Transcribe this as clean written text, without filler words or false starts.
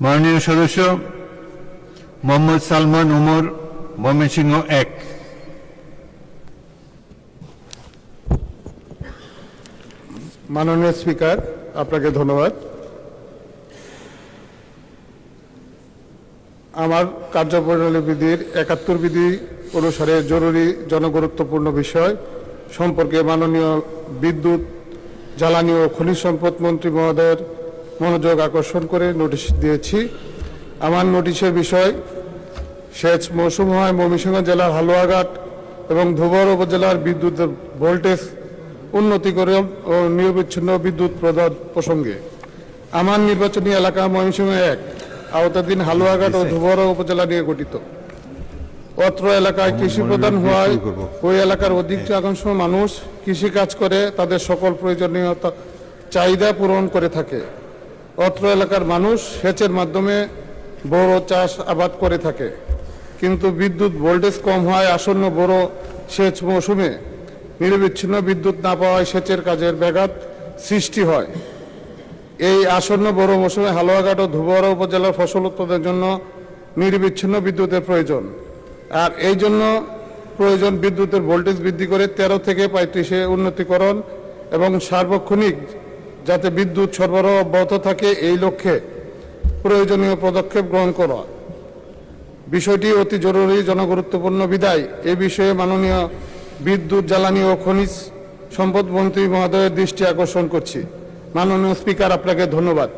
মাননীয় সদস্য মোহাম্মদ সালমান ওমর, ময়মনসিংহ 1। মাননীয় স্পিকার, আপনাকে ধন্যবাদ। আমার কার্যপ্রণালী বিধির 71 বিধি অনুসারে জরুরি জনগুরুত্বপূর্ণ বিষয় সম্পর্কে মাননীয় বিদ্যুৎ, জ্বালানি ও খনিজ সম্পদ মন্ত্রী মহোদয়ের মনোযোগ আকর্ষণ করে নোটিশ দিয়েছি। আমার নোটিশের বিষয় সেচ মৌসুম হয় ময়মনসিংহ জেলার হালুয়াঘাট এবং ধুবর উপজেলার বিদ্যুতের ভোল্টেজ উন্নতিকরণ ও নিরবিচ্ছিন্ন বিদ্যুৎ প্রদান প্রসঙ্গে। আমার নির্বাচনী এলাকা ময়মনসিংহ 1 আওতাধীন হালুয়াঘাট ও ধুবর উপজেলা নিয়ে গঠিত। অত্র এলাকায় কৃষি প্রধান হওয়ায় ওই এলাকার অধিকাংশ মানুষ কৃষি কাজ করে তাদের সকল প্রয়োজনীয়তা চাহিদা পূরণ করে থাকে। অত্র এলাকার মানুষ সেচের মাধ্যমে বড় চাষ আবাদ করে থাকে, কিন্তু বিদ্যুৎ ভোল্টেজ কম হয় আসন্ন বড় সেচ মৌসুমে নিরবিচ্ছিন্ন বিদ্যুৎ না পাওয়ায় সেচের কাজের ব্যাঘাত সৃষ্টি হয়। এই আসন্ন বড় মৌসুমে হালুয়াঘাট ও ধুবড়া উপজেলার ফসল উৎপাদনের জন্য নিরবিচ্ছিন্ন বিদ্যুতের প্রয়োজন, আর এই জন্য প্রয়োজন বিদ্যুতের ভোল্টেজ বৃদ্ধি করে 13 থেকে 35-এ উন্নতিকরণ এবং সার্বক্ষণিক যাতে বিদ্যুৎ সরবরাহ অব্যাহত থাকে এই লক্ষ্যে প্রয়োজনীয় পদক্ষেপ গ্রহণ করা। বিষয়টি অতি জরুরি জনগুরুত্বপূর্ণ বিধায় এ বিষয়ে মাননীয় বিদ্যুৎ, জ্বালানি ও খনিজ সম্পদ মন্ত্রী মহোদয়ের দৃষ্টি আকর্ষণ করছি। মাননীয় স্পিকার, আপনাকে ধন্যবাদ।